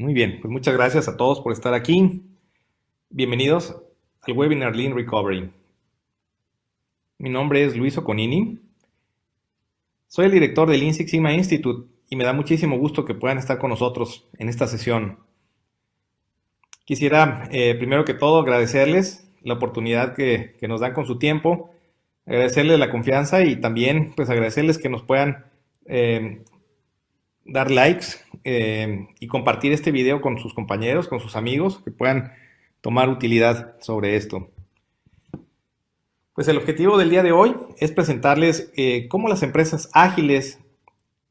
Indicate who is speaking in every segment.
Speaker 1: Muy bien, pues muchas gracias a todos por estar aquí. Bienvenidos al webinar Lean Recovery. Mi nombre es Luis Oconini. Soy el director del Lean Six Sigma Institute y me da muchísimo gusto que puedan estar con nosotros en esta sesión. Quisiera, primero que todo, agradecerles la oportunidad que nos dan con su tiempo, agradecerles la confianza y también pues agradecerles que nos puedan dar likes y compartir este video con sus compañeros, con sus amigos, que puedan tomar utilidad sobre esto. Pues el objetivo del día de hoy es presentarles cómo las empresas ágiles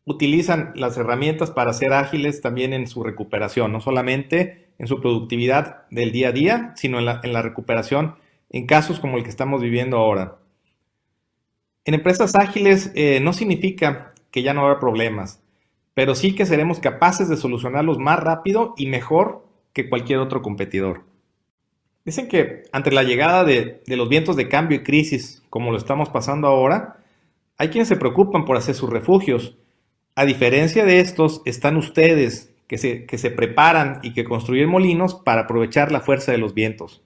Speaker 1: utilizan las herramientas para ser ágiles también en su recuperación, no solamente en su productividad del día a día, sino en la recuperación en casos como el que estamos viviendo ahora. En empresas ágiles no significa que ya no habrá problemas, pero sí que seremos capaces de solucionarlos más rápido y mejor que cualquier otro competidor. Dicen que ante la llegada de los vientos de cambio y crisis, como lo estamos pasando ahora, hay quienes se preocupan por hacer sus refugios. A diferencia de estos, están ustedes que se preparan y que construyen molinos para aprovechar la fuerza de los vientos.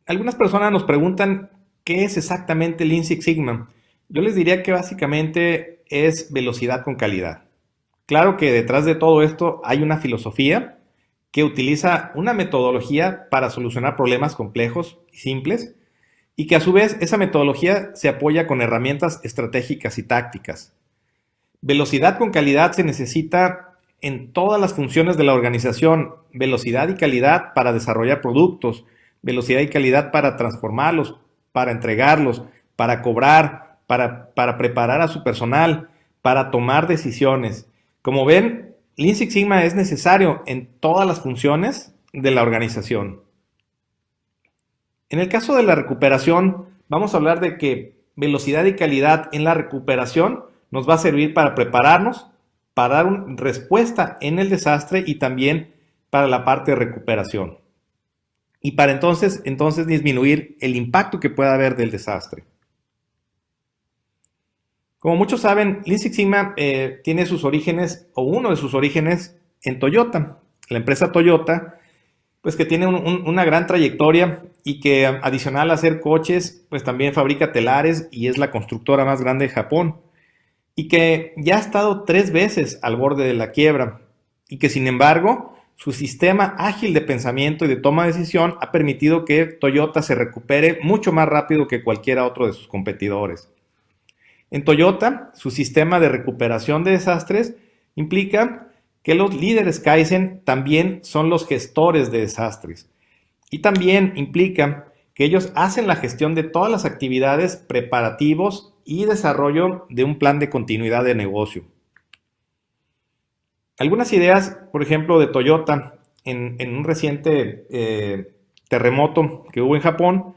Speaker 1: Algunas personas nos preguntan qué es exactamente Lean Six Sigma. Yo les diría que básicamente es velocidad con calidad. Claro que detrás de todo esto hay una filosofía que utiliza una metodología para solucionar problemas complejos y simples y que a su vez esa metodología se apoya con herramientas estratégicas y tácticas. Velocidad con calidad se necesita en todas las funciones de la organización, velocidad y calidad para desarrollar productos, velocidad y calidad para transformarlos, para entregarlos, para cobrar, para preparar a su personal, para tomar decisiones. Como ven, Lean Six Sigma es necesario en todas las funciones de la organización. En el caso de la recuperación, vamos a hablar de que velocidad y calidad en la recuperación nos va a servir para prepararnos, para dar una respuesta en el desastre y también para la parte de recuperación. Y para entonces disminuir el impacto que pueda haber del desastre. Como muchos saben, Lean Six Sigma tiene sus orígenes, o uno de sus orígenes, en Toyota. La empresa Toyota, pues que tiene una gran trayectoria y que adicional a hacer coches, pues también fabrica telares y es la constructora más grande de Japón. Y que ya ha estado 3 veces al borde de la quiebra. Y que sin embargo, su sistema ágil de pensamiento y de toma de decisión ha permitido que Toyota se recupere mucho más rápido que cualquiera otro de sus competidores. En Toyota, su sistema de recuperación de desastres implica que los líderes Kaizen también son los gestores de desastres. Y también implica que ellos hacen la gestión de todas las actividades, preparativos y desarrollo de un plan de continuidad de negocio. Algunas ideas, por ejemplo, de Toyota en un reciente terremoto que hubo en Japón,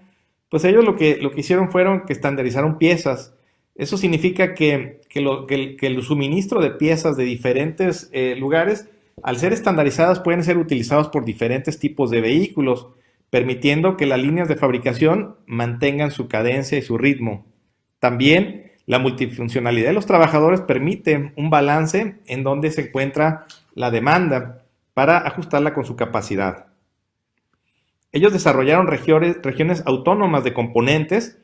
Speaker 1: pues ellos lo que hicieron fueron que estandarizaron piezas. Eso significa que el suministro de piezas de diferentes lugares, al ser estandarizadas, pueden ser utilizados por diferentes tipos de vehículos, permitiendo que las líneas de fabricación mantengan su cadencia y su ritmo. También la multifuncionalidad de los trabajadores permite un balance en donde se encuentra la demanda para ajustarla con su capacidad. Ellos desarrollaron regiones autónomas de componentes,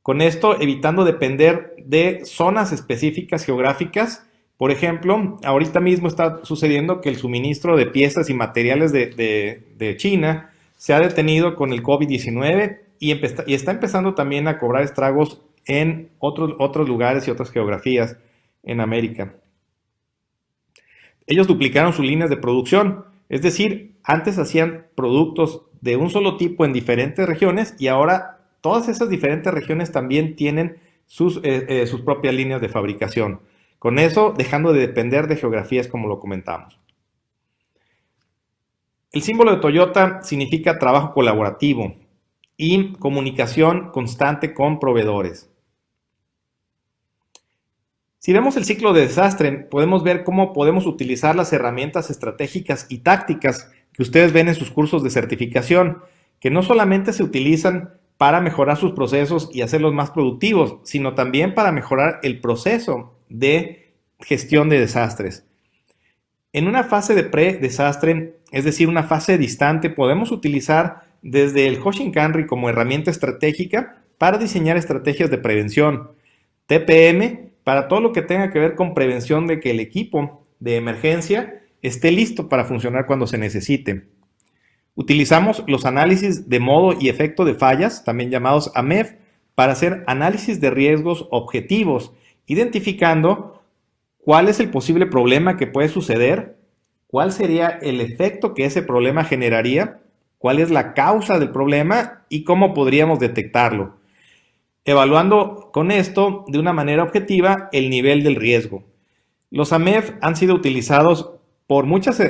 Speaker 1: con esto evitando depender de zonas específicas geográficas. Por ejemplo, ahorita mismo está sucediendo que el suministro de piezas y materiales de China se ha detenido con el COVID-19 y está empezando también a cobrar estragos en otros lugares y otras geografías en América. Ellos duplicaron sus líneas de producción, es decir, antes hacían productos de un solo tipo en diferentes regiones y ahora todas esas diferentes regiones también tienen sus propias líneas de fabricación. Con eso, dejando de depender de geografías como lo comentamos. El símbolo de Toyota significa trabajo colaborativo y comunicación constante con proveedores. Si vemos el ciclo de desastre, podemos ver cómo podemos utilizar las herramientas estratégicas y tácticas que ustedes ven en sus cursos de certificación, que no solamente se utilizan para mejorar sus procesos y hacerlos más productivos, sino también para mejorar el proceso de gestión de desastres. En una fase de pre-desastre, es decir, una fase distante, podemos utilizar desde el Hoshinkanri como herramienta estratégica para diseñar estrategias de prevención. TPM para todo lo que tenga que ver con prevención de que el equipo de emergencia esté listo para funcionar cuando se necesite. Utilizamos los análisis de modo y efecto de fallas, también llamados AMEF, para hacer análisis de riesgos objetivos, identificando cuál es el posible problema que puede suceder, cuál sería el efecto que ese problema generaría, cuál es la causa del problema y cómo podríamos detectarlo, evaluando con esto de una manera objetiva el nivel del riesgo. Los AMEF han sido utilizados por muchas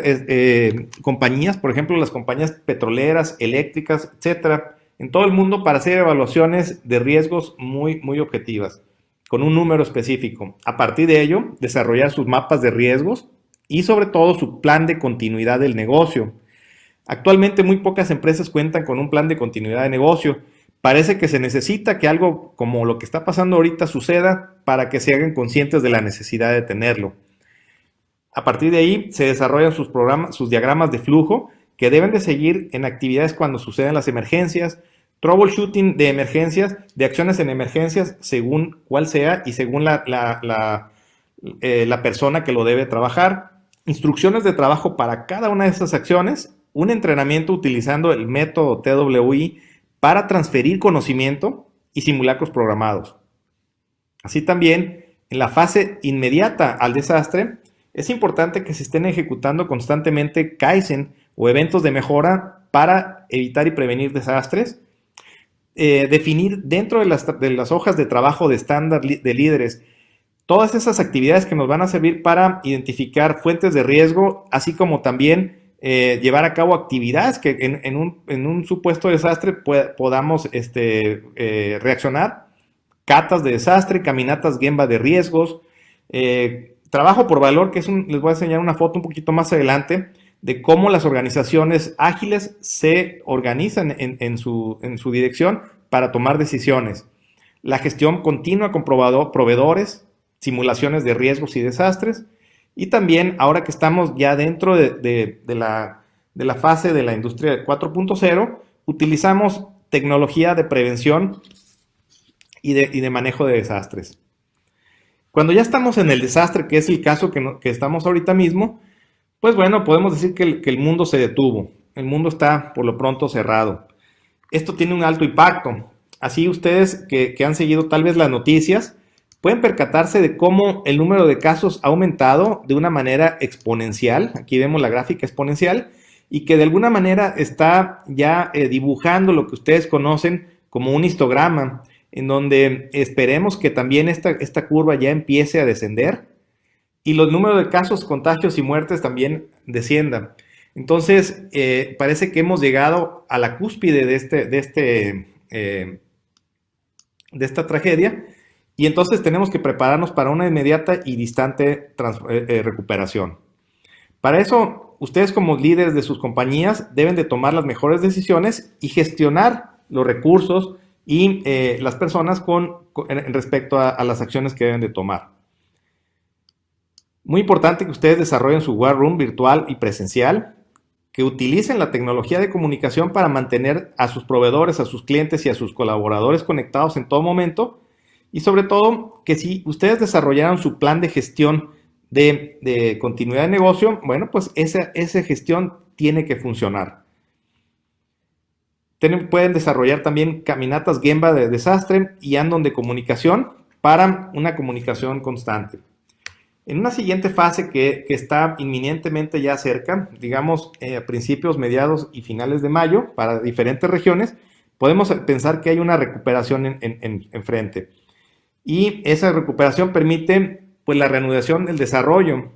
Speaker 1: compañías, por ejemplo las compañías petroleras, eléctricas, etcétera, en todo el mundo para hacer evaluaciones de riesgos muy objetivas, con un número específico. A partir de ello, desarrollar sus mapas de riesgos y sobre todo su plan de continuidad del negocio. Actualmente muy pocas empresas cuentan con un plan de continuidad de negocio. Parece que se necesita que algo como lo que está pasando ahorita suceda para que se hagan conscientes de la necesidad de tenerlo. A partir de ahí se desarrollan sus diagramas de flujo que deben de seguir en actividades cuando suceden las emergencias, troubleshooting de emergencias, de acciones en emergencias según cuál sea y según la persona que lo debe trabajar, instrucciones de trabajo para cada una de esas acciones, un entrenamiento utilizando el método TWI para transferir conocimiento y simulacros programados. Así también, en la fase inmediata al desastre, es importante que se estén ejecutando constantemente Kaizen o eventos de mejora para evitar y prevenir desastres, definir dentro de las hojas de trabajo de estándar de líderes todas esas actividades que nos van a servir para identificar fuentes de riesgo, así como también llevar a cabo actividades que en un supuesto desastre podamos reaccionar, catas de desastre, caminatas Gemba de riesgos, trabajo por valor, que les voy a enseñar una foto un poquito más adelante de cómo las organizaciones ágiles se organizan en su dirección para tomar decisiones. La gestión continua con proveedores, simulaciones de riesgos y desastres. Y también, ahora que estamos ya dentro de la fase de la industria 4.0, utilizamos tecnología de prevención y de manejo de desastres. Cuando ya estamos en el desastre, que es el caso que estamos ahorita mismo, pues bueno, podemos decir que el mundo se detuvo. El mundo está por lo pronto cerrado. Esto tiene un alto impacto. Así ustedes que han seguido tal vez las noticias, pueden percatarse de cómo el número de casos ha aumentado de una manera exponencial. Aquí vemos la gráfica exponencial y que de alguna manera está ya dibujando lo que ustedes conocen como un histograma, en donde esperemos que también esta curva ya empiece a descender y los números de casos, contagios y muertes también desciendan. Entonces, parece que hemos llegado a la cúspide de esta tragedia y entonces tenemos que prepararnos para una inmediata y distante recuperación. Para eso, ustedes como líderes de sus compañías deben de tomar las mejores decisiones y gestionar los recursos y las personas en respecto a las acciones que deben de tomar. Muy importante que ustedes desarrollen su War Room virtual y presencial, que utilicen la tecnología de comunicación para mantener a sus proveedores, a sus clientes y a sus colaboradores conectados en todo momento, y sobre todo que si ustedes desarrollaron su plan de gestión de continuidad de negocio, bueno, pues esa gestión tiene que funcionar. Pueden desarrollar también caminatas Gemba de desastre y andon de comunicación para una comunicación constante. En una siguiente fase que está inminentemente ya cerca, digamos a principios, mediados y finales de mayo, para diferentes regiones, podemos pensar que hay una recuperación en frente. Y esa recuperación permite pues, la reanudación del desarrollo.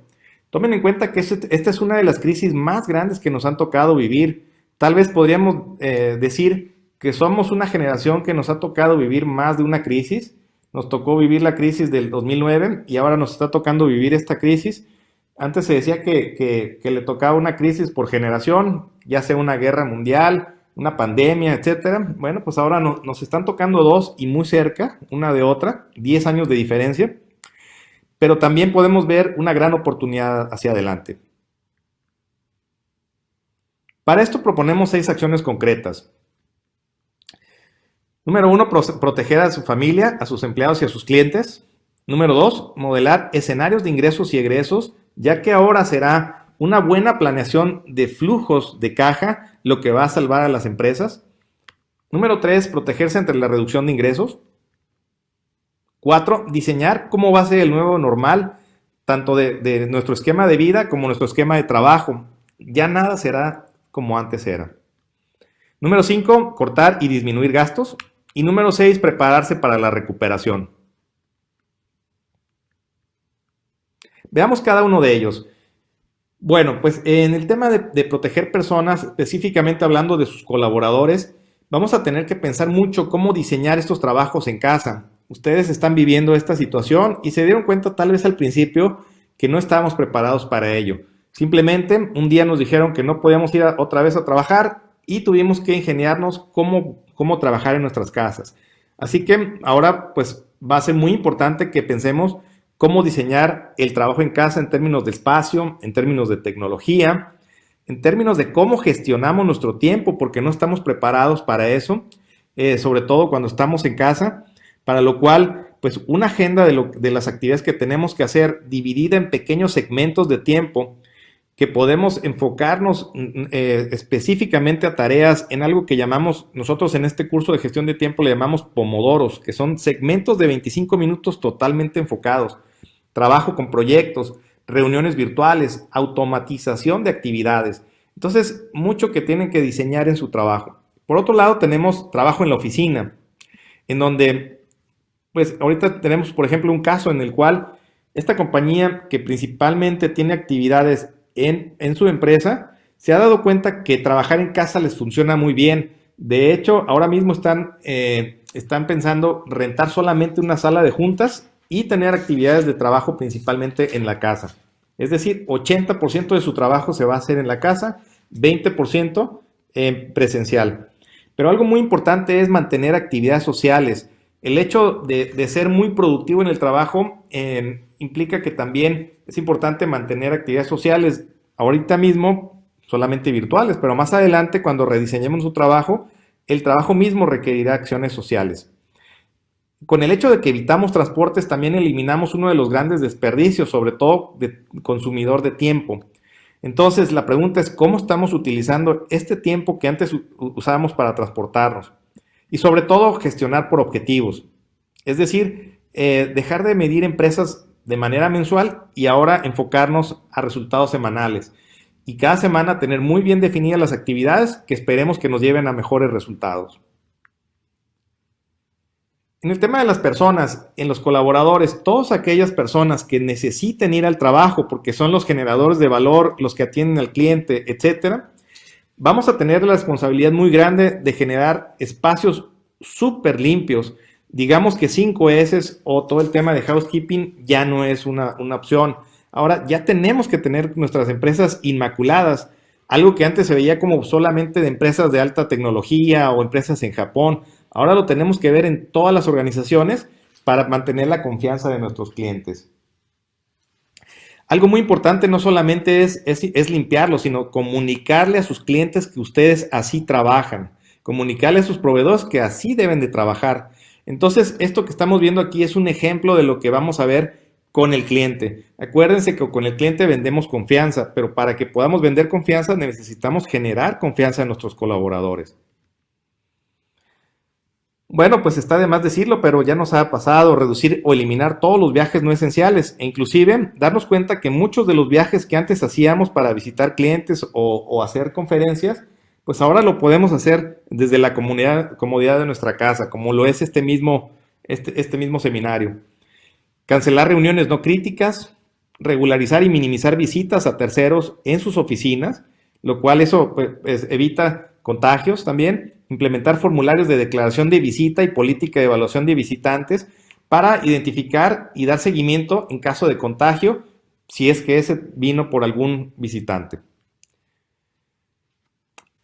Speaker 1: Tomen en cuenta que esta es una de las crisis más grandes que nos han tocado vivir. Tal vez podríamos decir que somos una generación que nos ha tocado vivir más de una crisis. Nos tocó vivir la crisis del 2009 y ahora nos está tocando vivir esta crisis. Antes se decía que le tocaba una crisis por generación, ya sea una guerra mundial, una pandemia, etcétera. Bueno, pues ahora nos están tocando dos y muy cerca, una de otra, 10 años de diferencia. pero también podemos ver una gran oportunidad hacia adelante. Para esto proponemos 6 acciones concretas. Número 1, proteger a su familia, a sus empleados y a sus clientes. Número 2, modelar escenarios de ingresos y egresos, ya que ahora será una buena planeación de flujos de caja lo que va a salvar a las empresas. Número 3, protegerse ante la reducción de ingresos. 4, diseñar cómo va a ser el nuevo normal, tanto de nuestro esquema de vida como nuestro esquema de trabajo. Ya nada será como antes era. Número 5, cortar y disminuir gastos. Y número 6, prepararse para la recuperación. Veamos cada uno de ellos. Bueno, pues en el tema de proteger personas, específicamente hablando de sus colaboradores, vamos a tener que pensar mucho cómo diseñar estos trabajos en casa. Ustedes están viviendo esta situación y se dieron cuenta tal vez al principio que no estábamos preparados para ello. Simplemente un día nos dijeron que no podíamos ir otra vez a trabajar y tuvimos que ingeniarnos cómo trabajar en nuestras casas. Así que ahora pues va a ser muy importante que pensemos cómo diseñar el trabajo en casa en términos de espacio, en términos de tecnología, en términos de cómo gestionamos nuestro tiempo, porque no estamos preparados para eso, sobre todo cuando estamos en casa, para lo cual, pues una agenda de las actividades que tenemos que hacer dividida en pequeños segmentos de tiempo, que podemos enfocarnos específicamente a tareas en algo que llamamos, nosotros en este curso de gestión de tiempo le llamamos pomodoros, que son segmentos de 25 minutos totalmente enfocados. Trabajo con proyectos, reuniones virtuales, automatización de actividades. Entonces, mucho que tienen que diseñar en su trabajo. Por otro lado, tenemos trabajo en la oficina, en donde, pues ahorita tenemos, por ejemplo, un caso en el cual esta compañía que principalmente tiene actividades en su empresa, se ha dado cuenta que trabajar en casa les funciona muy bien. De hecho, ahora mismo están pensando rentar solamente una sala de juntas y tener actividades de trabajo principalmente en la casa. Es decir, 80% de su trabajo se va a hacer en la casa, 20% presencial. Pero algo muy importante es mantener actividades sociales. El hecho de ser muy productivo en el trabajo implica que también es importante mantener actividades sociales. Ahorita mismo solamente virtuales, pero más adelante cuando rediseñemos su trabajo, el trabajo mismo requerirá acciones sociales. Con el hecho de que evitamos transportes, también eliminamos uno de los grandes desperdicios, sobre todo de consumidor de tiempo. Entonces, la pregunta es cómo estamos utilizando este tiempo que antes usábamos para transportarnos. Y sobre todo, gestionar por objetivos. Es decir, dejar de medir empresas de manera mensual y ahora enfocarnos a resultados semanales. Y cada semana tener muy bien definidas las actividades que esperemos que nos lleven a mejores resultados. En el tema de las personas, en los colaboradores, todas aquellas personas que necesiten ir al trabajo porque son los generadores de valor, los que atienden al cliente, etcétera, vamos a tener la responsabilidad muy grande de generar espacios súper limpios. Digamos que 5S o todo el tema de housekeeping ya no es una opción. Ahora ya tenemos que tener nuestras empresas inmaculadas, algo que antes se veía como solamente de empresas de alta tecnología o empresas en Japón. Ahora lo tenemos que ver en todas las organizaciones para mantener la confianza de nuestros clientes. Algo muy importante no solamente es limpiarlo, sino comunicarle a sus clientes que ustedes así trabajan. Comunicarle a sus proveedores que así deben de trabajar. Entonces, esto que estamos viendo aquí es un ejemplo de lo que vamos a ver con el cliente. Acuérdense que con el cliente vendemos confianza, pero para que podamos vender confianza necesitamos generar confianza en nuestros colaboradores. Bueno, pues está de más decirlo, pero ya nos ha pasado reducir o eliminar todos los viajes no esenciales e inclusive darnos cuenta que muchos de los viajes que antes hacíamos para visitar clientes o hacer conferencias, pues ahora lo podemos hacer desde la comodidad de nuestra casa, como lo es este mismo seminario. Cancelar reuniones no críticas, regularizar y minimizar visitas a terceros en sus oficinas, lo cual eso pues, evita contagios también. Implementar formularios de declaración de visita y política de evaluación de visitantes para identificar y dar seguimiento en caso de contagio, si es que ese vino por algún visitante.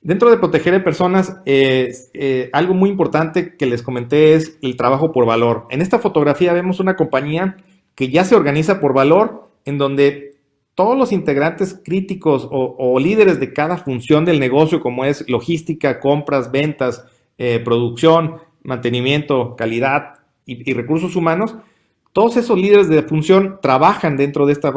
Speaker 1: Dentro de proteger a personas, algo muy importante que les comenté es el trabajo por valor. En esta fotografía vemos una compañía que ya se organiza por valor, en donde todos los integrantes críticos o líderes de cada función del negocio, como es logística, compras, ventas, producción, mantenimiento, calidad y recursos humanos, todos esos líderes de función trabajan dentro de esta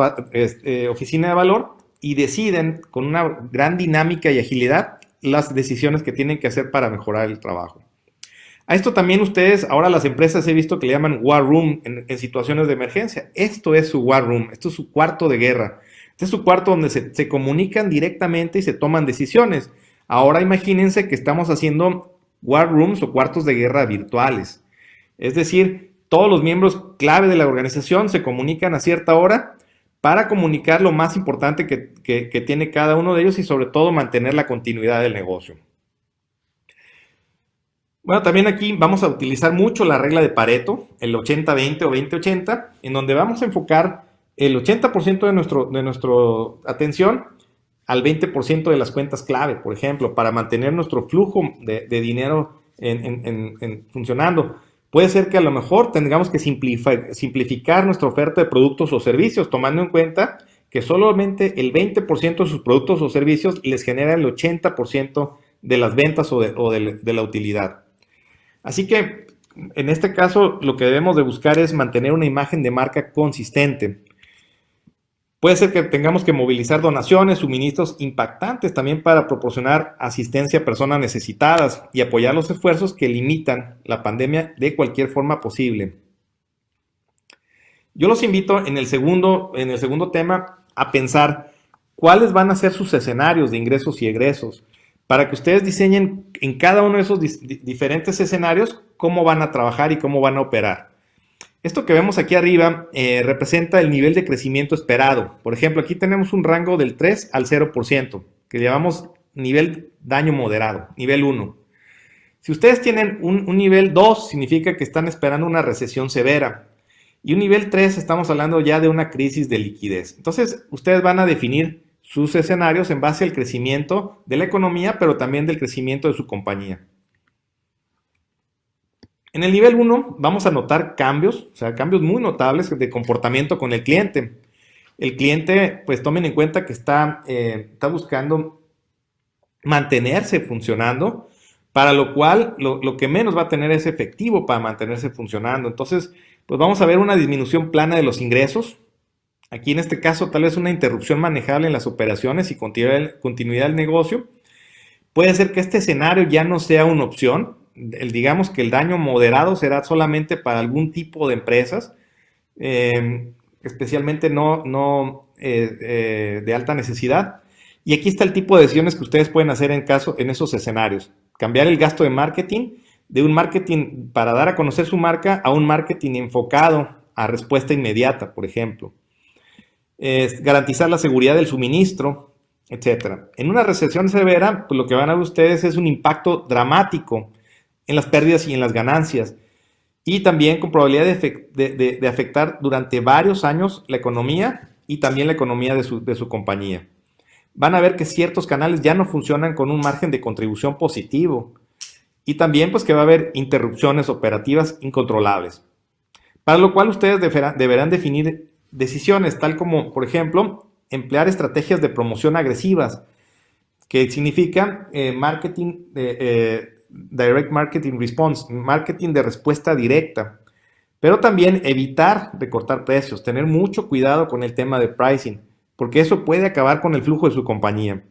Speaker 1: oficina de valor y deciden con una gran dinámica y agilidad las decisiones que tienen que hacer para mejorar el trabajo. A esto también ustedes, ahora las empresas he visto que le llaman War Room en situaciones de emergencia. Esto es su War Room, esto es su cuarto de guerra. Este es su cuarto donde se comunican directamente y se toman decisiones. Ahora imagínense que estamos haciendo War Rooms o cuartos de guerra virtuales. Es decir, todos los miembros clave de la organización se comunican a cierta hora para comunicar lo más importante que tiene cada uno de ellos y sobre todo mantener la continuidad del negocio. Bueno, también aquí vamos a utilizar mucho la regla de Pareto, el 80-20 o 20-80, en donde vamos a enfocar el 80% de nuestra atención al 20% de las cuentas clave, por ejemplo, para mantener nuestro flujo de dinero funcionando. Puede ser que a lo mejor tengamos que simplificar nuestra oferta de productos o servicios, tomando en cuenta que solamente el 20% de sus productos o servicios les genera el 80% de las ventas o de la utilidad. Así que en este caso lo que debemos de buscar es mantener una imagen de marca consistente. Puede ser que tengamos que movilizar donaciones, suministros impactantes también para proporcionar asistencia a personas necesitadas y apoyar los esfuerzos que limitan la pandemia de cualquier forma posible. Yo los invito en el segundo tema a pensar cuáles van a ser sus escenarios de ingresos y egresos, para que ustedes diseñen en cada uno de esos diferentes escenarios cómo van a trabajar y cómo van a operar. Esto que vemos aquí arriba representa el nivel de crecimiento esperado. Por ejemplo, aquí tenemos un rango del 3 al 0%, que llamamos nivel daño moderado, nivel 1. Si ustedes tienen un nivel 2, significa que están esperando una recesión severa. Y un nivel 3, estamos hablando ya de una crisis de liquidez. Entonces, ustedes van a definir sus escenarios en base al crecimiento de la economía, pero también del crecimiento de su compañía. En el nivel 1 vamos a notar cambios, o sea, cambios muy notables de comportamiento con el cliente. El cliente, pues tomen en cuenta que está buscando mantenerse funcionando, para lo cual lo que menos va a tener es efectivo para mantenerse funcionando. Entonces, pues vamos a ver una disminución plana de los ingresos. Aquí en este caso tal vez una interrupción manejable en las operaciones y continuidad del negocio. Puede ser que este escenario ya no sea una opción. Digamos que el daño moderado será solamente para algún tipo de empresas, especialmente no de alta necesidad. Y aquí está el tipo de decisiones que ustedes pueden hacer en esos escenarios. Cambiar el gasto de marketing, de un marketing para dar a conocer su marca a un marketing enfocado a respuesta inmediata, por ejemplo. Garantizar la seguridad del suministro, etc. En una recesión severa, pues lo que van a ver ustedes es un impacto dramático en las pérdidas y en las ganancias, y también con probabilidad de afectar durante varios años la economía y también la economía de su compañía. Van a ver que ciertos canales ya no funcionan con un margen de contribución positivo, y también pues que va a haber interrupciones operativas incontrolables, para lo cual ustedes deberán definir decisiones, tal como, por ejemplo, emplear estrategias de promoción agresivas, que significa direct marketing response, marketing de respuesta directa, pero también evitar recortar precios, tener mucho cuidado con el tema de pricing, porque eso puede acabar con el flujo de su compañía.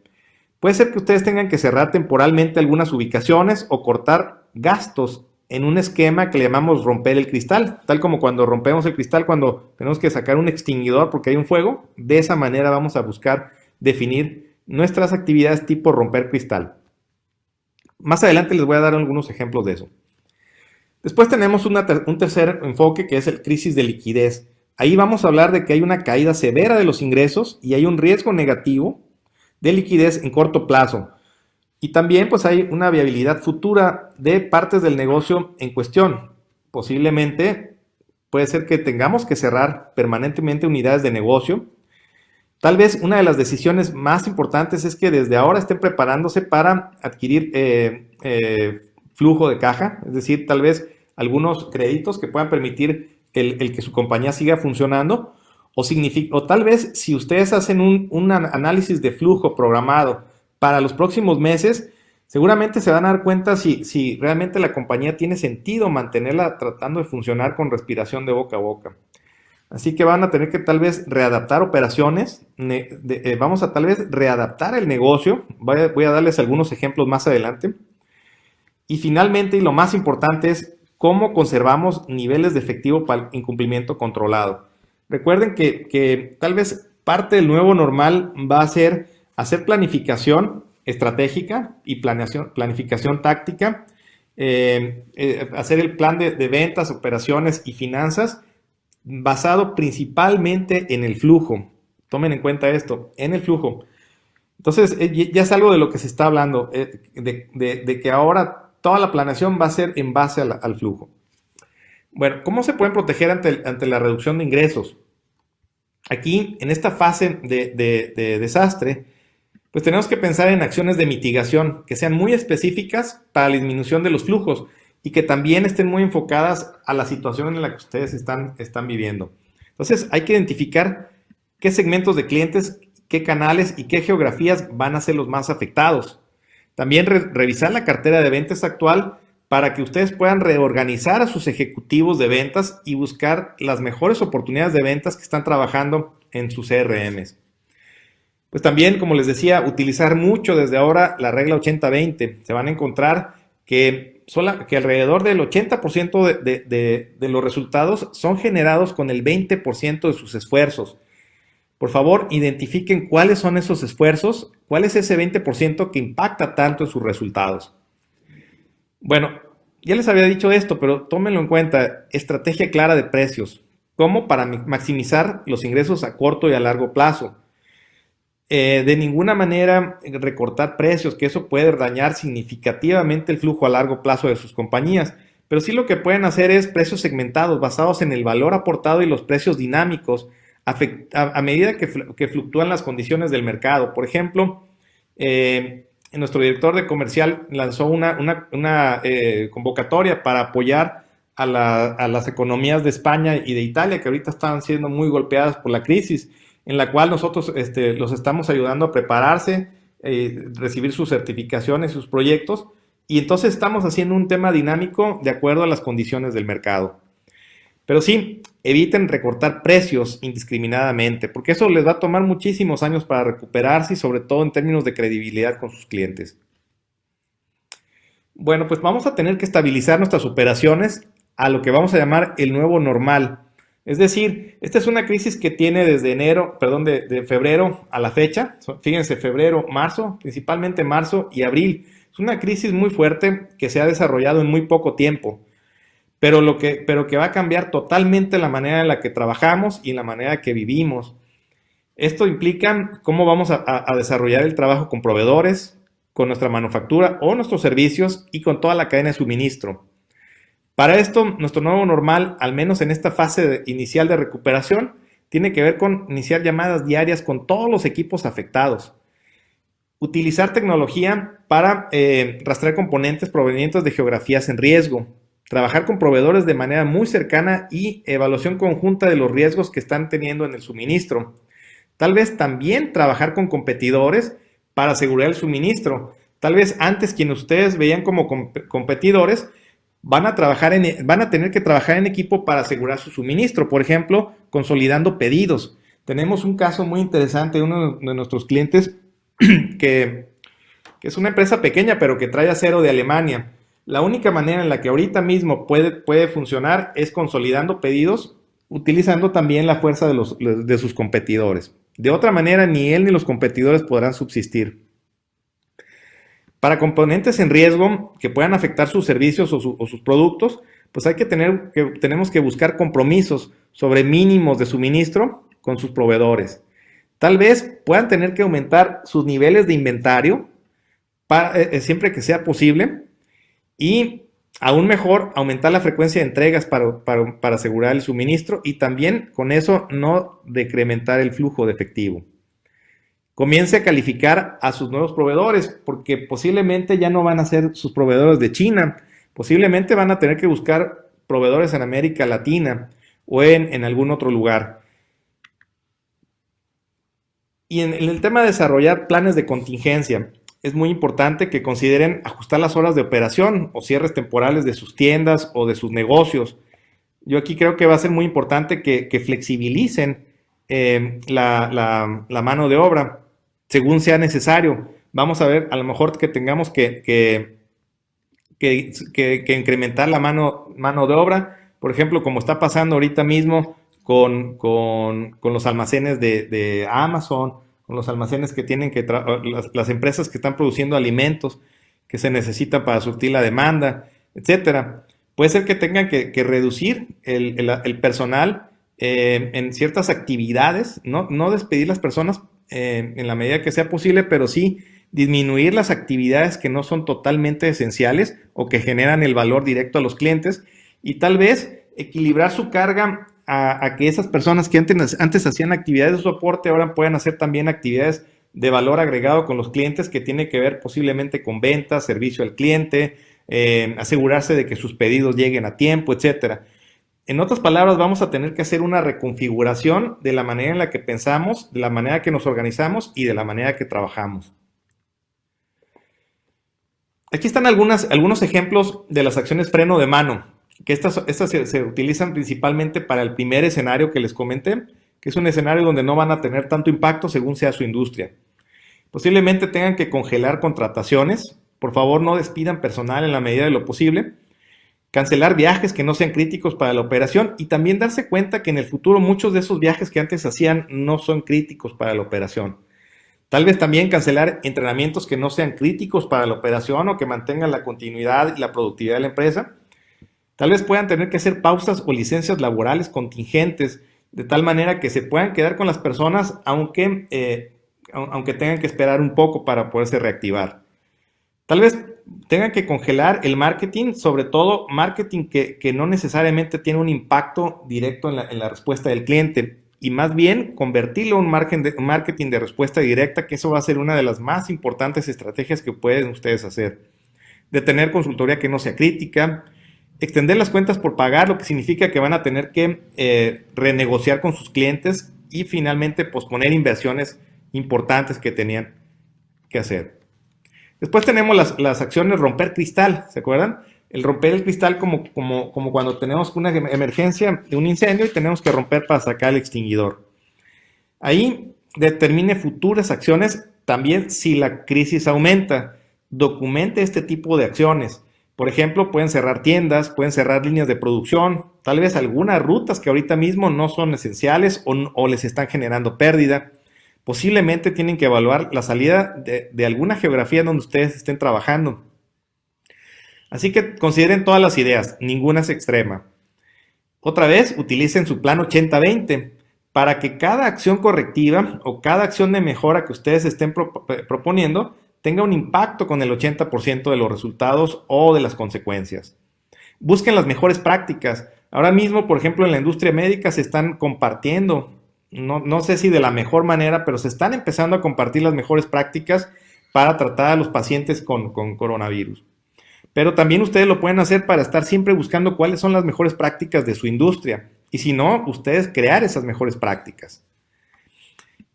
Speaker 1: Puede ser que ustedes tengan que cerrar temporalmente algunas ubicaciones o cortar gastos en un esquema que le llamamos romper el cristal, tal como cuando rompemos el cristal cuando tenemos que sacar un extinguidor porque hay un fuego. De esa manera vamos a buscar definir nuestras actividades tipo romper cristal. Más adelante les voy a dar algunos ejemplos de eso. Después tenemos un tercer enfoque, que es el crisis de liquidez. Ahí vamos a hablar de que hay una caída severa de los ingresos y hay un riesgo negativo de liquidez en corto plazo. Y también pues hay una viabilidad futura de partes del negocio en cuestión. Posiblemente puede ser que tengamos que cerrar permanentemente unidades de negocio. Tal vez una de las decisiones más importantes es que desde ahora estén preparándose para adquirir flujo de caja, es decir, tal vez algunos créditos que puedan permitir el que su compañía siga funcionando, o tal vez si ustedes hacen un análisis de flujo programado para los próximos meses, seguramente se van a dar cuenta si realmente la compañía tiene sentido mantenerla tratando de funcionar con respiración de boca a boca. Así que van a tener que tal vez readaptar operaciones, vamos a tal vez readaptar el negocio. Voy a darles algunos ejemplos más adelante. Y finalmente, y lo más importante, es cómo conservamos niveles de efectivo para incumplimiento controlado. Recuerden que tal vez parte del nuevo normal va a ser hacer planificación estratégica y planificación táctica, hacer el plan de ventas, operaciones y finanzas basado principalmente en el flujo. Tomen en cuenta esto, en el flujo. Entonces, ya es algo de lo que se está hablando, de que ahora toda la planeación va a ser en base al flujo. Bueno, ¿cómo se pueden proteger ante la reducción de ingresos? Aquí, en esta fase de desastre, pues tenemos que pensar en acciones de mitigación que sean muy específicas para la disminución de los flujos y que también estén muy enfocadas a la situación en la que ustedes están viviendo. Entonces, hay que identificar qué segmentos de clientes, qué canales y qué geografías van a ser los más afectados. También revisar la cartera de ventas actual para que ustedes puedan reorganizar a sus ejecutivos de ventas y buscar las mejores oportunidades de ventas que están trabajando en sus CRMs. Pues también, como les decía, utilizar mucho desde ahora la regla 80-20. Se van a encontrar que alrededor del 80% de los resultados son generados con el 20% de sus esfuerzos. Por favor, identifiquen cuáles son esos esfuerzos, cuál es ese 20% que impacta tanto en sus resultados. Bueno, ya les había dicho esto, pero tómenlo en cuenta. Estrategia clara de precios. ¿Cómo? Para maximizar los ingresos a corto y a largo plazo. De ninguna manera recortar precios, que eso puede dañar significativamente el flujo a largo plazo de sus compañías. Pero sí lo que pueden hacer es precios segmentados basados en el valor aportado y los precios dinámicos a medida que fluctúan las condiciones del mercado. Por ejemplo, nuestro director de comercial lanzó una convocatoria para apoyar a las economías de España y de Italia, que ahorita están siendo muy golpeadas por la crisis, en la cual nosotros los estamos ayudando a prepararse, recibir sus certificaciones, sus proyectos, y entonces estamos haciendo un tema dinámico de acuerdo a las condiciones del mercado. Pero sí, eviten recortar precios indiscriminadamente, porque eso les va a tomar muchísimos años para recuperarse y sobre todo en términos de credibilidad con sus clientes. Bueno, pues vamos a tener que estabilizar nuestras operaciones a lo que vamos a llamar el nuevo normal. Es decir, esta es una crisis que tiene desde de febrero a la fecha. Fíjense, febrero, marzo, principalmente marzo y abril. Es una crisis muy fuerte que se ha desarrollado en muy poco tiempo, pero que va a cambiar totalmente la manera en la que trabajamos y la manera que vivimos. Esto implica cómo vamos a desarrollar el trabajo con proveedores, con nuestra manufactura o nuestros servicios y con toda la cadena de suministro. Para esto, nuestro nuevo normal, al menos en esta fase inicial de recuperación, tiene que ver con iniciar llamadas diarias con todos los equipos afectados. Utilizar tecnología para rastrear componentes provenientes de geografías en riesgo. Trabajar con proveedores de manera muy cercana y evaluación conjunta de los riesgos que están teniendo en el suministro. Tal vez también trabajar con competidores para asegurar el suministro. Tal vez antes quienes ustedes veían como competidores van a tener que trabajar en equipo para asegurar su suministro, por ejemplo, consolidando pedidos. Tenemos un caso muy interesante de uno de nuestros clientes que es una empresa pequeña, pero que trae acero de Alemania. La única manera en la que ahorita mismo puede funcionar es consolidando pedidos, utilizando también la fuerza de sus competidores. De otra manera, ni él ni los competidores podrán subsistir. Para componentes en riesgo que puedan afectar sus servicios o sus productos, pues tenemos que buscar compromisos sobre mínimos de suministro con sus proveedores. Tal vez puedan tener que aumentar sus niveles de inventario siempre que sea posible y aún mejor aumentar la frecuencia de entregas para asegurar el suministro y también con eso no decrementar el flujo de efectivo. Comience a calificar a sus nuevos proveedores, porque posiblemente ya no van a ser sus proveedores de China, posiblemente van a tener que buscar proveedores en América Latina o en algún otro lugar. Y en el tema de desarrollar planes de contingencia, es muy importante que consideren ajustar las horas de operación o cierres temporales de sus tiendas o de sus negocios. Yo aquí creo que va a ser muy importante que flexibilicen la mano de obra según sea necesario. Vamos a ver, a lo mejor que tengamos que incrementar la mano de obra, por ejemplo, como está pasando ahorita mismo con los almacenes de Amazon, con los almacenes que tienen las empresas que están produciendo alimentos que se necesitan para surtir la demanda, etcétera. Puede ser que tengan que reducir el personal en ciertas actividades, no despedir las personas en la medida que sea posible, pero sí disminuir las actividades que no son totalmente esenciales o que generan el valor directo a los clientes y tal vez equilibrar su carga a que esas personas que antes hacían actividades de soporte ahora puedan hacer también actividades de valor agregado con los clientes que tiene que ver posiblemente con ventas, servicio al cliente, asegurarse de que sus pedidos lleguen a tiempo, etcétera. En otras palabras, vamos a tener que hacer una reconfiguración de la manera en la que pensamos, de la manera que nos organizamos y de la manera que trabajamos. Aquí están algunos ejemplos de las acciones freno de mano, que estas se utilizan principalmente para el primer escenario que les comenté, que es un escenario donde no van a tener tanto impacto según sea su industria. Posiblemente tengan que congelar contrataciones, por favor no despidan personal en la medida de lo posible, cancelar viajes que no sean críticos para la operación y también darse cuenta que en el futuro muchos de esos viajes que antes hacían no son críticos para la operación. Tal vez también cancelar entrenamientos que no sean críticos para la operación o que mantengan la continuidad y la productividad de la empresa. Tal vez puedan tener que hacer pausas o licencias laborales contingentes de tal manera que se puedan quedar con las personas aunque tengan que esperar un poco para poderse reactivar. Tal vez tengan que congelar el marketing, sobre todo marketing que no necesariamente tiene un impacto directo en la respuesta del cliente y más bien convertirlo en un marketing de respuesta directa, que eso va a ser una de las más importantes estrategias que pueden ustedes hacer. De tener consultoría que no sea crítica, extender las cuentas por pagar, lo que significa que van a tener que renegociar con sus clientes y finalmente posponer inversiones importantes que tenían que hacer. Después tenemos las acciones romper cristal, ¿se acuerdan? El romper el cristal como cuando tenemos una emergencia de un incendio y tenemos que romper para sacar el extinguidor. Ahí determine futuras acciones también si la crisis aumenta. Documente este tipo de acciones. Por ejemplo, pueden cerrar tiendas, pueden cerrar líneas de producción, tal vez algunas rutas que ahorita mismo no son esenciales o les están generando pérdida. Posiblemente tienen que evaluar la salida de alguna geografía donde ustedes estén trabajando. Así que consideren todas las ideas, ninguna es extrema. Otra vez, utilicen su plan 80-20 para que cada acción correctiva o cada acción de mejora que ustedes estén proponiendo tenga un impacto con el 80% de los resultados o de las consecuencias. Busquen las mejores prácticas. Ahora mismo, por ejemplo, en la industria médica se están compartiendo, no sé si de la mejor manera, pero se están empezando a compartir las mejores prácticas para tratar a los pacientes con coronavirus. Pero también ustedes lo pueden hacer para estar siempre buscando cuáles son las mejores prácticas de su industria. Y si no, ustedes crear esas mejores prácticas.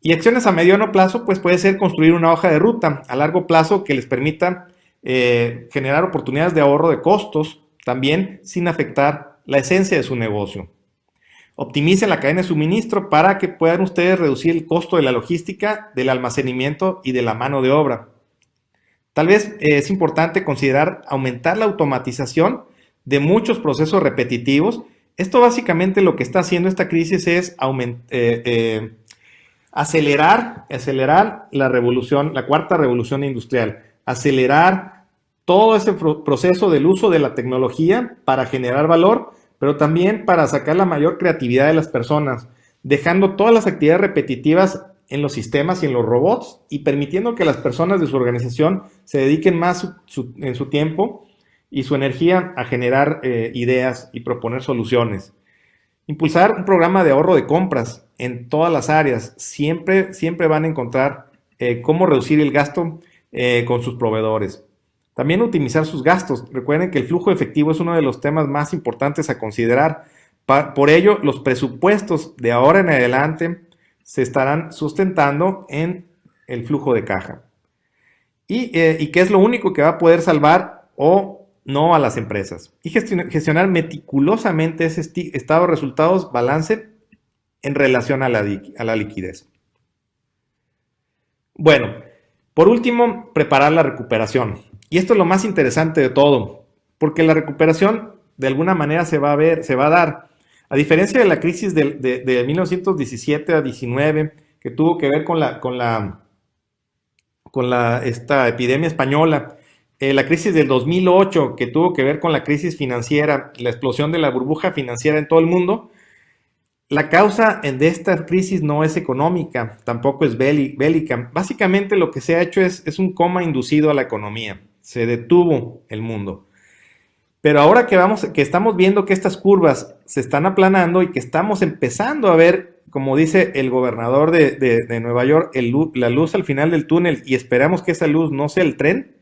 Speaker 1: Y acciones a mediano plazo, pues puede ser construir una hoja de ruta a largo plazo que les permita generar oportunidades de ahorro de costos, también sin afectar la esencia de su negocio. Optimicen la cadena de suministro para que puedan ustedes reducir el costo de la logística, del almacenamiento y de la mano de obra. Tal vez es importante considerar aumentar la automatización de muchos procesos repetitivos. Esto básicamente lo que está haciendo esta crisis es acelerar la cuarta revolución industrial, acelerar todo ese proceso del uso de la tecnología para generar valor, pero también para sacar la mayor creatividad de las personas, dejando todas las actividades repetitivas en los sistemas y en los robots y permitiendo que las personas de su organización se dediquen más en su tiempo y su energía a generar ideas y proponer soluciones. Impulsar un programa de ahorro de compras en todas las áreas. Siempre van a encontrar cómo reducir el gasto con sus proveedores. También optimizar sus gastos. Recuerden que el flujo efectivo es uno de los temas más importantes a considerar Por ello, los presupuestos de ahora en adelante se estarán sustentando en el flujo de caja. Y que es lo único que va a poder salvar o no a las empresas. Y gestionar meticulosamente ese estado de resultados, balance, en relación a la liquidez. Bueno, por último, preparar la recuperación. Y esto es lo más interesante de todo, porque la recuperación de alguna manera se va a dar. A diferencia de la crisis de 1917 a 19, que tuvo que ver esta epidemia española, la crisis del 2008, que tuvo que ver con la crisis financiera, la explosión de la burbuja financiera en todo el mundo, la causa de esta crisis no es económica, tampoco es bélica. Básicamente lo que se ha hecho es un coma inducido a la economía. Se detuvo el mundo. Pero ahora que estamos viendo que estas curvas se están aplanando y que estamos empezando a ver, como dice el gobernador de Nueva York, la luz al final del túnel, y esperamos que esa luz no sea el tren,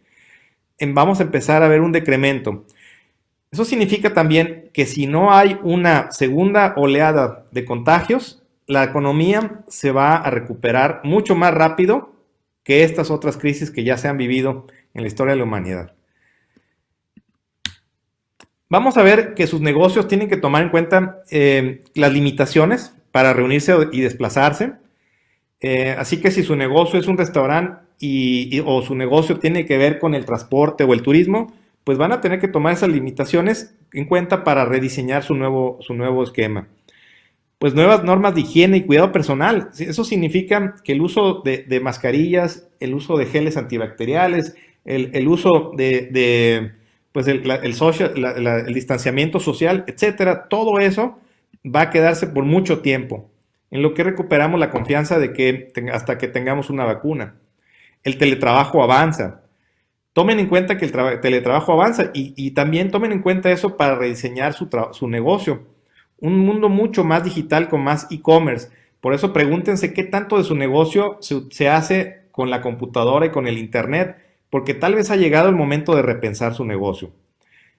Speaker 1: vamos a empezar a ver un decremento. Eso significa también que si no hay una segunda oleada de contagios, la economía se va a recuperar mucho más rápido que estas otras crisis que ya se han vivido en la historia de la humanidad. Vamos a ver que sus negocios tienen que tomar en cuenta las limitaciones para reunirse y desplazarse. Así que si su negocio es un restaurante o su negocio tiene que ver con el transporte o el turismo, pues van a tener que tomar esas limitaciones en cuenta para rediseñar su nuevo esquema. Pues nuevas normas de higiene y cuidado personal. Eso significa que el uso de mascarillas, el uso de geles antibacteriales, el uso pues el distanciamiento social, etcétera, todo eso va a quedarse por mucho tiempo, en lo que recuperamos la confianza de que hasta que tengamos una vacuna. El teletrabajo avanza. Tomen en cuenta que el teletrabajo avanza y también tomen en cuenta eso para rediseñar su negocio. Un mundo mucho más digital con más e-commerce. Por eso pregúntense qué tanto de su negocio se hace con la computadora y con el internet, porque tal vez ha llegado el momento de repensar su negocio.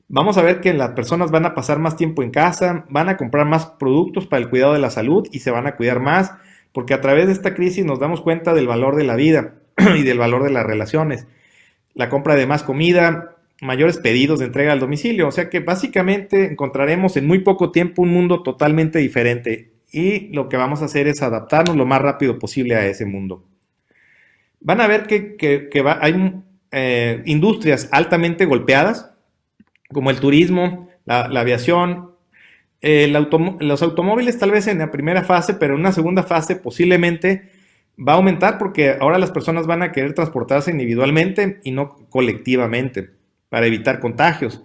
Speaker 1: Vamos a ver que las personas van a pasar más tiempo en casa, van a comprar más productos para el cuidado de la salud y se van a cuidar más, porque a través de esta crisis nos damos cuenta del valor de la vida y del valor de las relaciones. La compra de más comida, mayores pedidos de entrega al domicilio. O sea que básicamente encontraremos en muy poco tiempo un mundo totalmente diferente y lo que vamos a hacer es adaptarnos lo más rápido posible a ese mundo. Van a ver que hay industrias altamente golpeadas, como el turismo, la aviación, los automóviles tal vez en la primera fase, pero en una segunda fase posiblemente va a aumentar porque ahora las personas van a querer transportarse individualmente y no colectivamente para evitar contagios.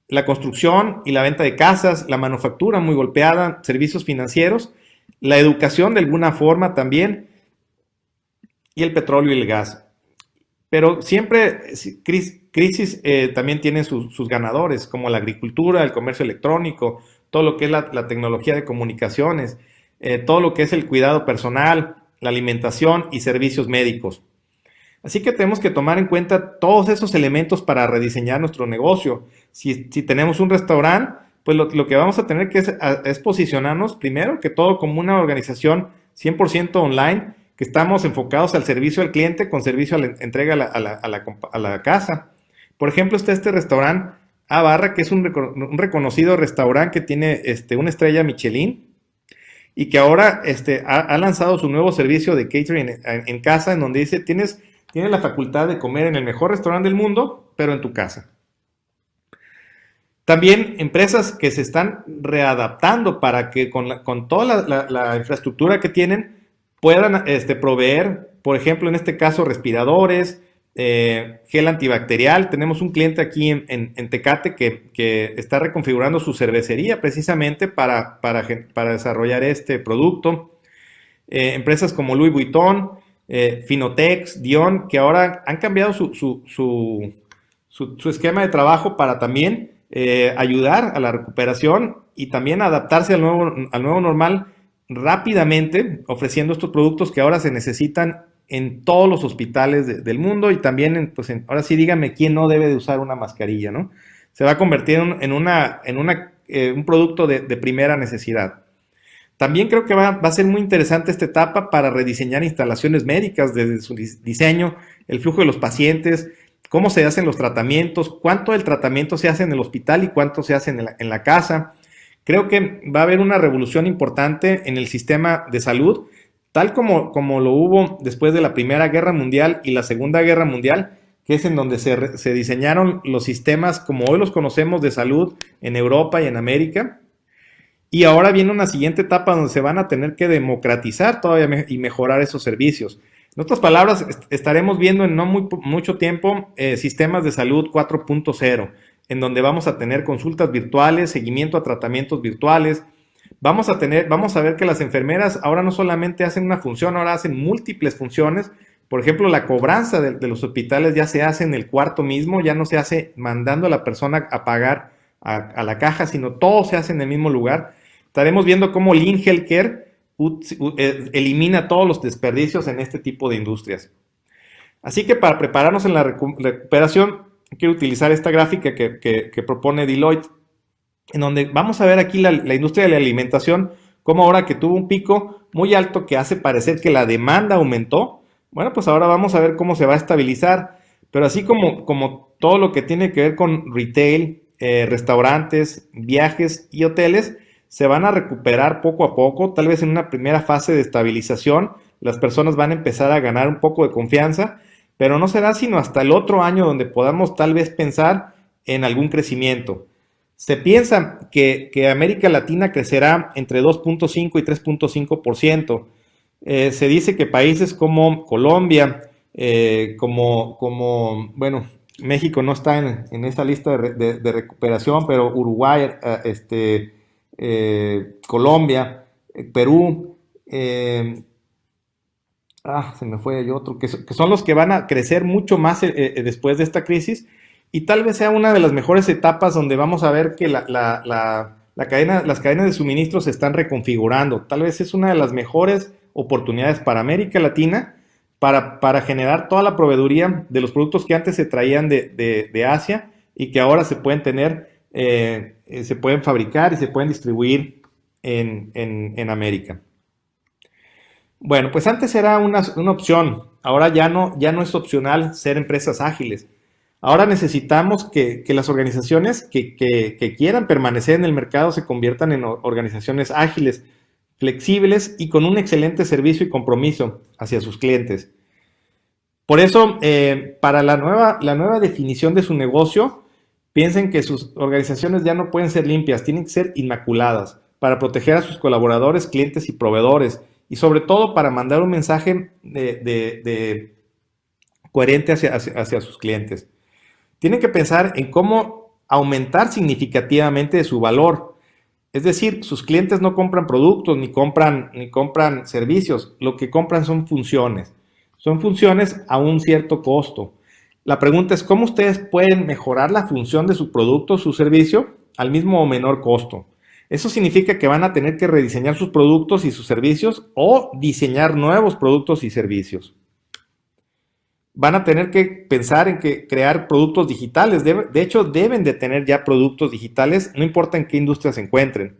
Speaker 1: La construcción y la venta de casas, la manufactura muy golpeada, servicios financieros, la educación de alguna forma también y el petróleo y el gas. Pero siempre crisis también tiene sus ganadores, como la agricultura, el comercio electrónico, todo lo que es la tecnología de comunicaciones, todo lo que es el cuidado personal, la alimentación y servicios médicos. Así que tenemos que tomar en cuenta todos esos elementos para rediseñar nuestro negocio. Si tenemos un restaurante, pues lo que vamos a tener que es posicionarnos primero que todo como una organización 100% online, que estamos enfocados al servicio al cliente con servicio a la entrega a la casa. Por ejemplo, está este restaurante A Barra, que es un reconocido restaurante que tiene una estrella Michelin y que ahora ha lanzado su nuevo servicio de catering en casa, en donde dice, tienes la facultad de comer en el mejor restaurante del mundo, pero en tu casa. También empresas que se están readaptando para que con toda la infraestructura que tienen puedan proveer, por ejemplo, en este caso, respiradores, gel antibacterial. Tenemos un cliente aquí en Tecate que está reconfigurando su cervecería precisamente para desarrollar este producto. Empresas como Louis Vuitton, Finotex, Dion, que ahora han cambiado su esquema de trabajo para también ayudar a la recuperación y también adaptarse al nuevo normal rápidamente, ofreciendo estos productos que ahora se necesitan en todos los hospitales del mundo y también, ahora sí díganme quién no debe de usar una mascarilla, ¿no? Se va a convertir en una un producto de primera necesidad. También creo que va a ser muy interesante esta etapa para rediseñar instalaciones médicas desde su diseño, el flujo de los pacientes, cómo se hacen los tratamientos, cuánto del tratamiento se hace en el hospital y cuánto se hace en la casa. Creo que va a haber una revolución importante en el sistema de salud, tal como lo hubo después de la Primera Guerra Mundial y la Segunda Guerra Mundial, que es en donde se diseñaron los sistemas como hoy los conocemos de salud en Europa y en América. Y ahora viene una siguiente etapa donde se van a tener que democratizar todavía y mejorar esos servicios. En otras palabras, estaremos viendo en no mucho tiempo sistemas de salud 4.0, en donde vamos a tener consultas virtuales, seguimiento a tratamientos virtuales. Vamos a ver que las enfermeras ahora no solamente hacen una función, ahora hacen múltiples funciones. Por ejemplo, la cobranza de los hospitales ya se hace en el cuarto mismo, ya no se hace mandando a la persona a pagar a la caja, sino todo se hace en el mismo lugar. Estaremos viendo cómo Lean Healthcare elimina todos los desperdicios en este tipo de industrias. Así que para prepararnos en la recuperación, quiero utilizar esta gráfica que propone Deloitte, en donde vamos a ver aquí la industria de la alimentación, como ahora que tuvo un pico muy alto que hace parecer que la demanda aumentó. Bueno, pues ahora vamos a ver cómo se va a estabilizar, pero así como todo lo que tiene que ver con retail, restaurantes, viajes y hoteles, se van a recuperar poco a poco, tal vez en una primera fase de estabilización, las personas van a empezar a ganar un poco de confianza, pero no será sino hasta el otro año donde podamos tal vez pensar en algún crecimiento. Se piensa que América Latina crecerá entre 2.5 y 3.5%. Se dice que países como Colombia, bueno, México no está en esta lista de recuperación, pero Uruguay, Colombia, Perú, se me fue otro, que son los que van a crecer mucho más después de esta crisis, y tal vez sea una de las mejores etapas donde vamos a ver que las cadenas de suministro se están reconfigurando. Tal vez es una de las mejores oportunidades para América Latina para generar toda la proveeduría de los productos que antes se traían de Asia y que ahora se pueden se pueden fabricar y se pueden distribuir en América. Bueno, pues antes era una opción, ahora ya no es opcional ser empresas ágiles. Ahora necesitamos que las organizaciones que quieran permanecer en el mercado se conviertan en organizaciones ágiles, flexibles y con un excelente servicio y compromiso hacia sus clientes. Por eso, para la nueva definición de su negocio, piensen que sus organizaciones ya no pueden ser limpias, tienen que ser inmaculadas para proteger a sus colaboradores, clientes y proveedores, y sobre todo para mandar un mensaje coherente hacia sus clientes. Tienen que pensar en cómo aumentar significativamente su valor. Es decir, sus clientes no compran productos ni compran servicios, lo que compran son funciones. Son funciones a un cierto costo. La pregunta es, ¿cómo ustedes pueden mejorar la función de su producto o su servicio al mismo o menor costo? Eso significa que van a tener que rediseñar sus productos y sus servicios o diseñar nuevos productos y servicios. Van a tener que pensar en crear productos digitales. De hecho, deben de tener ya productos digitales, no importa en qué industria se encuentren.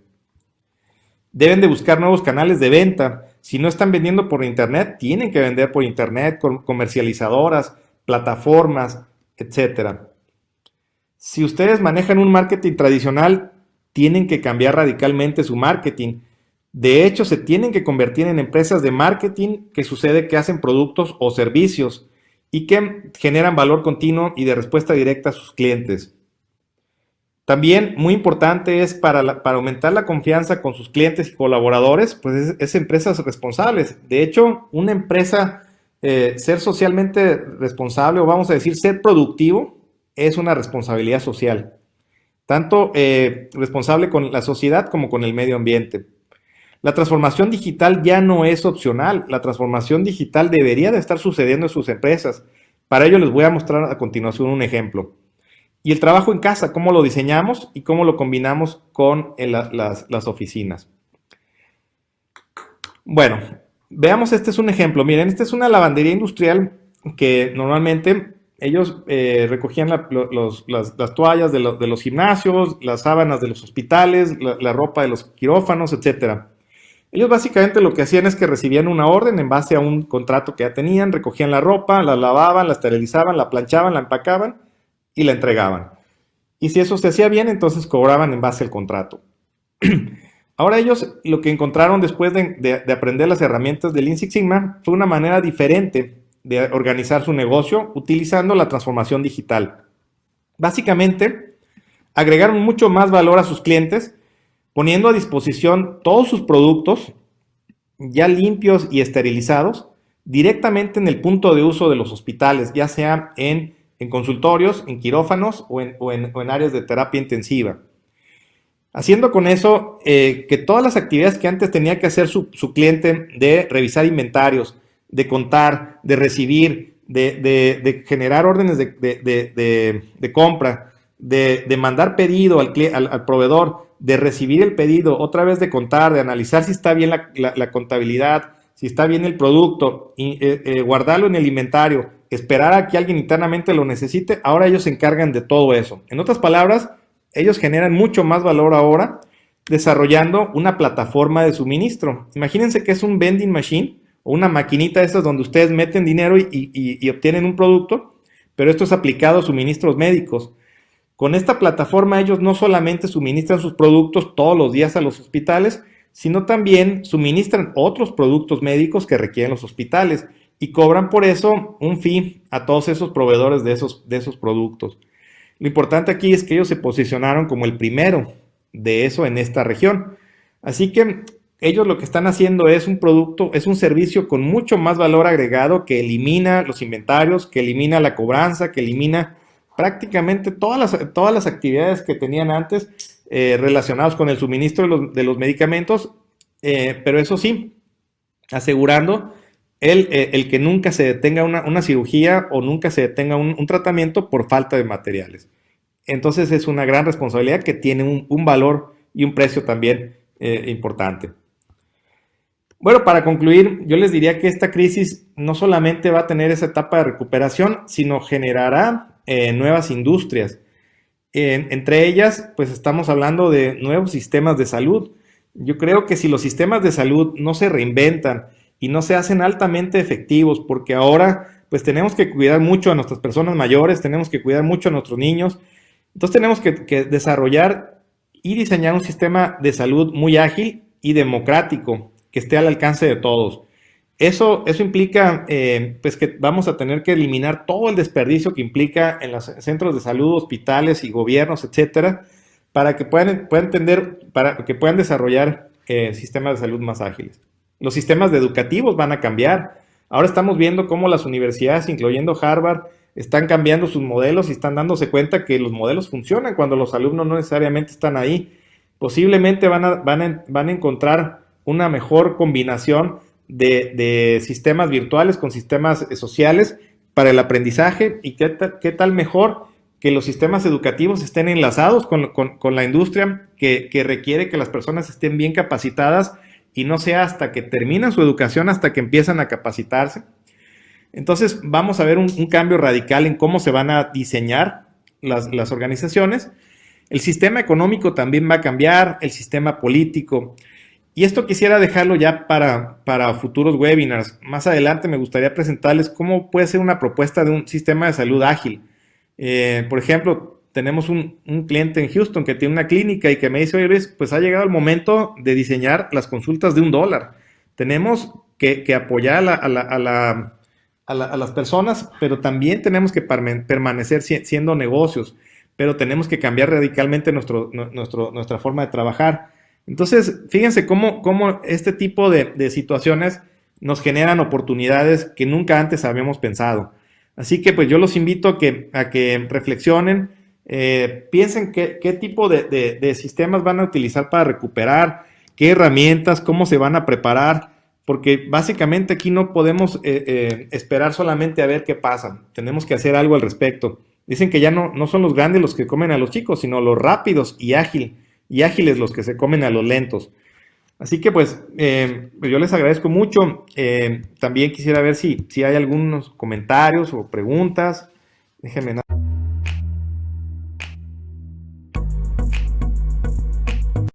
Speaker 1: Deben de buscar nuevos canales de venta. Si no están vendiendo por internet, tienen que vender por internet, con comercializadoras, plataformas, etc. Si ustedes manejan un marketing tradicional, tienen que cambiar radicalmente su marketing. De hecho, se tienen que convertir en empresas de marketing que sucede que hacen productos o servicios y que generan valor continuo y de respuesta directa a sus clientes. También muy importante es para aumentar la confianza con sus clientes y colaboradores, pues es empresas responsables. De hecho, una empresa, ser socialmente responsable, o vamos a decir ser productivo, es una responsabilidad social. Tanto responsable con la sociedad como con el medio ambiente. La transformación digital ya no es opcional. La transformación digital debería de estar sucediendo en sus empresas. Para ello les voy a mostrar a continuación un ejemplo. Y el trabajo en casa, cómo lo diseñamos y cómo lo combinamos con las oficinas. Bueno, veamos, este es un ejemplo. Miren, esta es una lavandería industrial que normalmente ellos recogían las toallas de los gimnasios, las sábanas de los hospitales, la ropa de los quirófanos, etcétera. Ellos básicamente lo que hacían es que recibían una orden en base a un contrato que ya tenían, recogían la ropa, la lavaban, la esterilizaban, la planchaban, la empacaban y la entregaban. Y si eso se hacía bien, entonces cobraban en base al contrato. Ahora ellos lo que encontraron después de aprender las herramientas del Lean Six Sigma fue una manera diferente de organizar su negocio utilizando la transformación digital. Básicamente, agregaron mucho más valor a sus clientes poniendo a disposición todos sus productos ya limpios y esterilizados directamente en el punto de uso de los hospitales, ya sea en consultorios, en quirófanos o en áreas de terapia intensiva. Haciendo con eso que todas las actividades que antes tenía que hacer su cliente de revisar inventarios, de contar, de recibir, de generar órdenes de compra, de mandar pedido al proveedor, de recibir el pedido, otra vez de contar, de analizar si está bien la contabilidad, si está bien el producto, guardarlo en el inventario, esperar a que alguien internamente lo necesite, ahora ellos se encargan de todo eso. En otras palabras, ellos generan mucho más valor ahora desarrollando una plataforma de suministro. Imagínense que es un vending machine o una maquinita de estas donde ustedes meten dinero y obtienen un producto, pero esto es aplicado a suministros médicos. Con esta plataforma ellos no solamente suministran sus productos todos los días a los hospitales, sino también suministran otros productos médicos que requieren los hospitales y cobran por eso un fee a todos esos proveedores de esos productos. Lo importante aquí es que ellos se posicionaron como el primero de eso en esta región. Así que ellos lo que están haciendo es un producto, es un servicio con mucho más valor agregado que elimina los inventarios, que elimina la cobranza, que elimina prácticamente todas las actividades que tenían antes relacionadas con el suministro de los medicamentos, pero eso sí, asegurando el que nunca se detenga una cirugía o nunca se detenga un tratamiento por falta de materiales. Entonces es una gran responsabilidad que tiene un valor y un precio también importante. Bueno, para concluir, yo les diría que esta crisis no solamente va a tener esa etapa de recuperación, sino generará nuevas industrias. Entre ellas, pues estamos hablando de nuevos sistemas de salud. Yo creo que si los sistemas de salud no se reinventan y no se hacen altamente efectivos, porque ahora pues tenemos que cuidar mucho a nuestras personas mayores, tenemos que cuidar mucho a nuestros niños, entonces tenemos que desarrollar y diseñar un sistema de salud muy ágil y democrático, que esté al alcance de todos. Eso implica pues que vamos a tener que eliminar todo el desperdicio que implica en los centros de salud, hospitales y gobiernos, etcétera, para que puedan desarrollar sistemas de salud más ágiles. Los sistemas educativos van a cambiar. Ahora estamos viendo cómo las universidades, incluyendo Harvard, están cambiando sus modelos y están dándose cuenta que los modelos funcionan cuando los alumnos no necesariamente están ahí. Posiblemente van a encontrar una mejor combinación de sistemas virtuales con sistemas sociales para el aprendizaje y qué tal mejor que los sistemas educativos estén enlazados con la industria que requiere que las personas estén bien capacitadas y no sea hasta que terminan su educación, hasta que empiezan a capacitarse. Entonces vamos a ver un cambio radical en cómo se van a diseñar las organizaciones. El sistema económico también va a cambiar, el sistema político. Y esto quisiera dejarlo ya para futuros webinars. Más adelante me gustaría presentarles cómo puede ser una propuesta de un sistema de salud ágil. Por ejemplo, tenemos un cliente en Houston que tiene una clínica y que me dice, oye Luis, pues ha llegado el momento de diseñar las consultas de $1. Tenemos que apoyar a las personas, pero también tenemos que permanecer siendo negocios, pero tenemos que cambiar radicalmente nuestra forma de trabajar. Entonces, fíjense cómo este tipo de situaciones nos generan oportunidades que nunca antes habíamos pensado. Así que pues yo los invito a que reflexionen, piensen qué tipo de sistemas van a utilizar para recuperar, qué herramientas, cómo se van a preparar, porque básicamente aquí no podemos esperar solamente a ver qué pasa, tenemos que hacer algo al respecto. Dicen que ya no son los grandes los que comen a los chicos, sino los rápidos y ágiles los que se comen a los lentos. Así que pues yo les agradezco mucho. También quisiera ver si hay algunos comentarios o preguntas. Déjenme nada.